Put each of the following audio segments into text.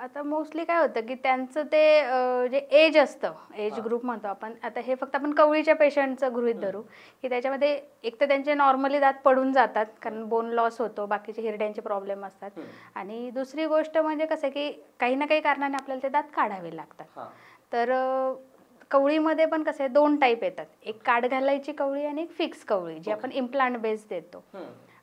आता मोस्टली काय होतं की त्यांचं ते जे एज असतं, एज ग्रुप म्हणतो आपण, आता हे फक्त आपण कवळीच्या पेशंटचं गृहीत धरू की त्याच्यामध्ये एक तर त्यांचे नॉर्मली दात पडून जातात कारण बोन लॉस होतो, बाकीचे हिरड्यांचे प्रॉब्लेम असतात, आणि दुसरी गोष्ट म्हणजे कसं की काही ना काही कारणाने आपल्याला ते दात काढावे लागतात. तर कवळीमध्ये पण कसं आहे, 2 टाईप येतात, एक काढ घालायची कवळी आणि एक फिक्स कवळी जी आपण इम्प्लांट बेस देतो.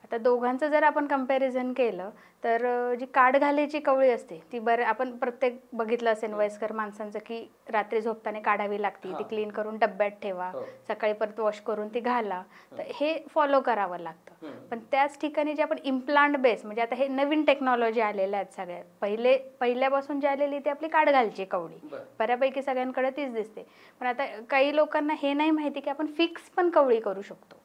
आता दोघांचं जर आपण कंपॅरिझन केलं तर जी काढ घालायची कवळी असते ती आपण प्रत्येक बघितलं असेल वयस्कर माणसांचं की रात्री झोपताना काढावी लागते, ती क्लीन करून डब्यात ठेवा, सकाळी परत वॉश करून ती घाला, तर हे फॉलो करावं लागतं. पण त्याच ठिकाणी जे आपण इम्प्लांट बेस, म्हणजे आता हे नवीन टेक्नॉलॉजी आलेल्या आहेत सगळ्या, पहिल्यापासून जी आलेली ती आपली काढ घालची कवळी, बऱ्यापैकी सगळ्यांकडे तीच दिसते. पण आता काही लोकांना हे नाही माहिती की आपण फिक्स पण कवळी करू शकतो.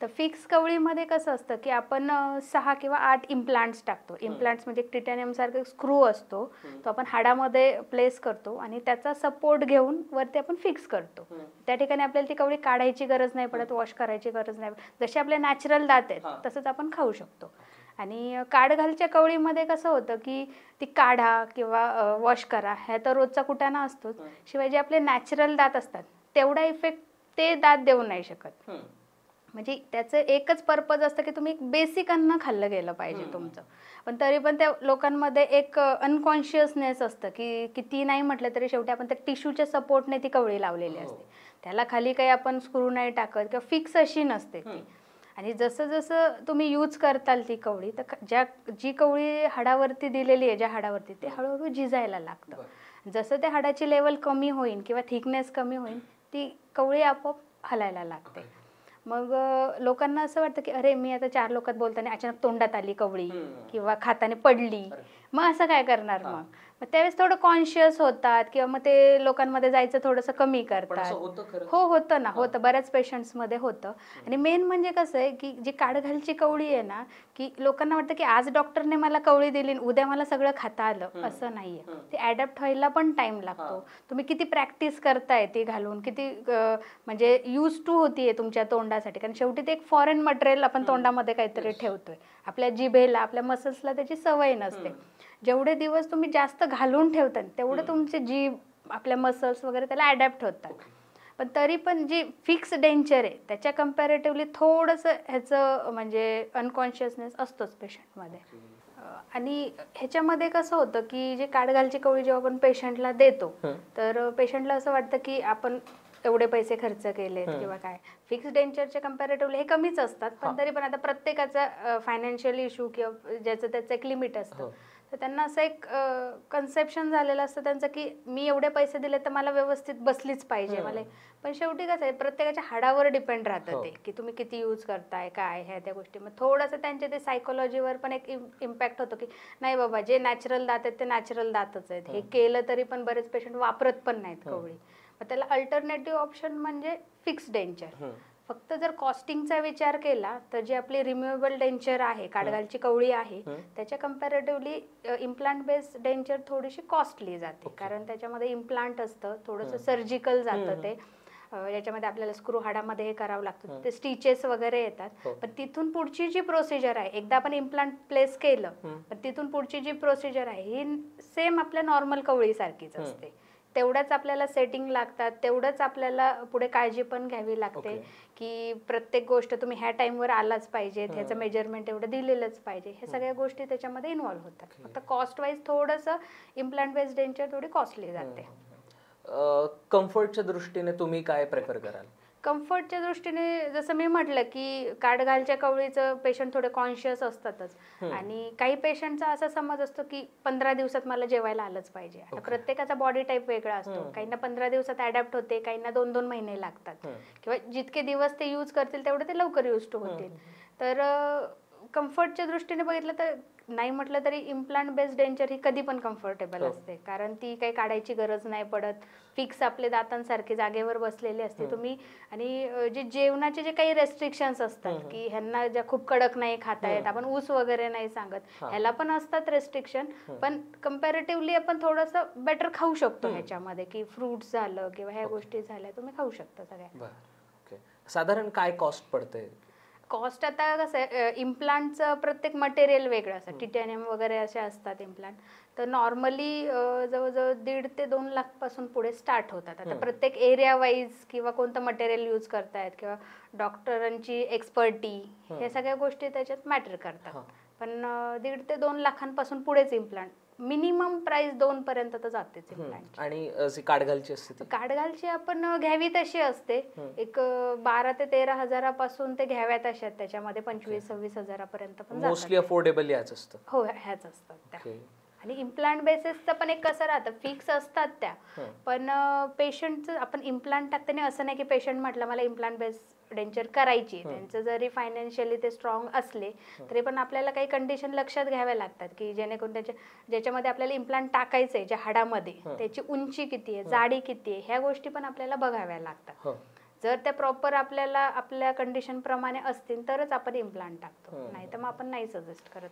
तर फिक्स कवळीमध्ये कसं असतं की आपण 6 किंवा 8 इम्प्लांट्स टाकतो. इम्प्लांट्स म्हणजे टिटॅनियम सारखा स्क्रू असतो, तो आपण हाडामध्ये प्लेस करतो आणि त्याचा सपोर्ट घेऊन वरती आपण फिक्स करतो. त्या ठिकाणी आपल्याला ती कवळी काढायची गरज नाही पडत, वॉश करायची गरज नाही, जसे आपले नॅचरल दात आहेत तसंच आपण खाऊ शकतो. आणि काढ घालच्या कवळीमध्ये कसं होतं की ती काढा किंवा वॉश करा ह्या तर रोजचा कुटाणा असतोच, शिवाय जे आपले नॅचरल दात असतात तेवढा इफेक्ट ते दात देऊ नाही शकत. म्हणजे त्याचं एकच पर्पज असतं की तुम्ही एक बेसिक अन्न खाल्लं गेलं पाहिजे तुमचं. पण तरी पण त्या लोकांमध्ये एक अनकॉन्शियसनेस असतं की किती नाही म्हटलं तरी शेवटी आपण त्या टिश्यूच्या सपोर्टने ती कवळी लावलेली असते, त्याला खाली काही आपण स्क्रू नाही टाकत किंवा फिक्स अशी नसते ती. आणि जसं जसं तुम्ही यूज करताल ती कवळी, तर जी कवळी हाडावरती दिलेली आहे, ज्या हाडावरती, ते हळूहळू झिजायला लागतं. जसं त्या हाडाची लेवल कमी होईल किंवा थिकनेस कमी होईल ती कवळी आपोआप हलायला लागते. मग लोकांना असं वाटतं की अरे मी आता 4 लोकात बोलताना अचानक तोंडात आली कवळी किंवा खाताना पडली, मग असं काय करणार. मग त्यावेळेस थोडं कॉन्शियस होतात किंवा मग ते लोकांमध्ये जायचं थोडंसं कमी करतात. हो, होतं ना, होतं, बऱ्याच पेशंट्समध्ये होतं. आणि मेन म्हणजे कसं आहे की जी काढ घालची कवळी आहे ना, की लोकांना वाटतं की आज डॉक्टरने मला कवळी दिली उद्या मला सगळं खाता आलं, असं नाहीये. ती ॲडॅप्ट व्हायला पण टाइम लागतो. तुम्ही किती प्रॅक्टिस करताय ती घालून, किती म्हणजे यूज टू होतीये तुमच्या तोंडासाठी, कारण शेवटी ते एक फॉरेन मटेरियल आपण तोंडामध्ये काहीतरी ठेवतोय, आपल्या जिभेला, आपल्या मसल्सला त्याची सवय नसते. जेवढे दिवस तुम्ही जास्त घालून ठेवतात तेवढं तुमचे जीभ, आपल्या मसल्स वगैरे त्याला ॲडॅप्ट होतात. पण तरी पण जी फिक्स डेंचर आहे त्याच्या कम्पॅरेटिव्हली थोडंसं ह्याचं म्हणजे अनकॉन्शियसनेस असतोच पेशंटमध्ये. आणि ह्याच्यामध्ये कसं होतं की जे काढ घालची कवळी जेव्हा आपण पेशंटला देतो तर पेशंटला असं वाटतं की आपण एवढे पैसे खर्च केलेत किंवा काय. फिक्स डेंचरच्या कम्पॅरेटिव्हली हे कमीच असतात, पण तरी पण आता प्रत्येकाचा फायनान्शियल इश्यू किंवा ज्याचं त्याचं एक लिमिट असतं, तर त्यांना असं एक कन्सेप्शन झालेलं असतं त्यांचं की मी एवढे पैसे दिले तर मला व्यवस्थित बसलीच पाहिजे मला. पण शेवटी कसं आहे, प्रत्येकाच्या हाडावर डिपेंड राहतं ते की तुम्ही किती यूज करताय काय ह्या त्या गोष्टी. मग थोडंसं त्यांच्या ते सायकोलॉजीवर पण एक इम्पॅक्ट होतो की नाही बाबा, जे नॅचरल दात आहेत ते नॅचरल दातच आहेत, हे केलं तरी पण बरेच पेशंट वापरत पण नाहीत कवळी. मग त्याला अल्टरनेटिव्ह ऑप्शन म्हणजे फिक्स डेंचर. फक्त जर कॉस्टिंगचा विचार केला तर जी आपली रिम्युएबल डेंचर आहे, काढघालची कवळी आहे, त्याच्या कम्पॅरेटिव्हली इम्प्लांट बेस्ड डेंचर थोडीशी कॉस्टली जाते, कारण त्याच्यामध्ये इम्प्लांट असतं, थोडंसं सर्जिकल जातं ते, याच्यामध्ये आपल्याला स्क्रू हाडामध्ये हे करावं लागतं, ते स्टिचेस वगैरे येतात. पण तिथून पुढची जी प्रोसिजर आहे, एकदा आपण इम्प्लांट प्लेस केलं पण तिथून पुढची जी प्रोसिजर आहे ही सेम आपल्या नॉर्मल कवळीसारखीच असते. तेवढंच आपल्याला सेटिंग लागतात, तेवढंच आपल्याला पुढे काळजी पण घ्यावी लागते की प्रत्येक गोष्ट तुम्ही ह्या टाईमवर आलाच पाहिजे, ह्याचं मेजरमेंट एवढं दिलेलंच पाहिजे, ह्या सगळ्या गोष्टी त्याच्यामध्ये इन्व्हॉल्व होतात. फक्त कॉस्ट वाईज थोडंसं इम्प्लांट बेस्ड डेंचर थोडी कॉस्टली जाते. कम्फर्टच्या दृष्टीने तुम्ही काय प्रेफर कराल? कम्फर्टच्या दृष्टीने जसं मी म्हटलं की काढघालच्या कवळीचं पेशंट थोडे कॉन्शियस असतातच, आणि काही पेशंटचा असा समज असतो की 15 दिवसात मला जेवायला आलंच पाहिजे. आता प्रत्येकाचा बॉडी टाईप वेगळा असतो, काहींना 15 दिवसात ॲडॅप्ट होते, काहींना 2-2 महिने लागतात, किंवा जितके दिवस ते यूज करतील तेवढे ते लवकर यूज टू होतील. तर कम्फर्टच्या दृष्टीने बघितलं तर नाही म्हटलं तरी इम्प्लांट बेस्ड डेंचर ही कधी पण कम्फर्टेबल असते, कारण ती काही काढायची गरज नाही पडत, फिक्स आपले दातांसारखे जागेवर बसलेले असते तुम्ही. आणि जे जेवणाचे जे काही रेस्ट्रिक्शन्स असतात की ह्यांना ज्या खूप कडक नाही खाता येत, आपण ऊस वगैरे नाही सांगत, ह्याला पण असतात रेस्ट्रिक्शन, पण कम्पॅरेटिव्हली आपण थोडंसं बेटर खाऊ शकतो ह्याच्यामध्ये, की फ्रुट्स झालं किंवा ह्या गोष्टी झाल्या तुम्ही खाऊ शकता सगळ्या. साधारण काय कॉस्ट पडते? कॉस्ट आता कसं आहे, इम्प्लांटचं प्रत्येक मटेरियल वेगळं असतं, टिटॅनियम वगैरे असे असतात इम्प्लांट, तर नॉर्मली जवळजवळ 1.5 ते 2 लाख पासून पुढे स्टार्ट होतात. आता प्रत्येक एरिया वाईज किंवा कोणतं मटेरियल यूज करतायत किंवा डॉक्टरांची एक्सपर्टी हे सगळ्या गोष्टी त्याच्यात मॅटर करतात. पण 1.5 ते 2 लाखांपासून पुढेच इम्प्लांट, मिनिमम प्राइस 2 पर्यंत तर जातेच इम्प्लांट. आणि जी काढघालची असते ती? काढघालची आपण घ्यावी तशी असते, एक 12 ते 13 हजारापासून ते घ्याव्यात अशा, त्याच्यामध्ये 25-26 हजारापर्यंत पण जातात. मोस्टली अफोर्डेबल याच असतं? हो, ह्याच असतात त्या. आणि इम्प्लांट बेसिसचं पण एक कसं राहतं, फिक्स असतात त्या, पण पेशंटचं आपण इम्प्लांट टाकताना असं नाही की पेशंट म्हटलं मला इम्प्लांट बेस डेंचर करायची, त्यांचं जरी फायनान्शियली ते स्ट्रॉंग असले तरी पण आपल्याला काही कंडिशन लक्षात घ्याव्या लागतात की जेणेकरून ज्याच्यामध्ये आपल्याला इम्प्लांट टाकायचंय, ज्या हाडामध्ये, त्याची उंची किती आहे, जाडी किती आहे, ह्या गोष्टी पण आपल्याला बघाव्या लागतात. जर त्या प्रॉपर आपल्याला आपल्या कंडिशन प्रमाणे असतील तरच आपण इम्प्लांट टाकतो, नाही तर मग आपण नाही सजेस्ट करत.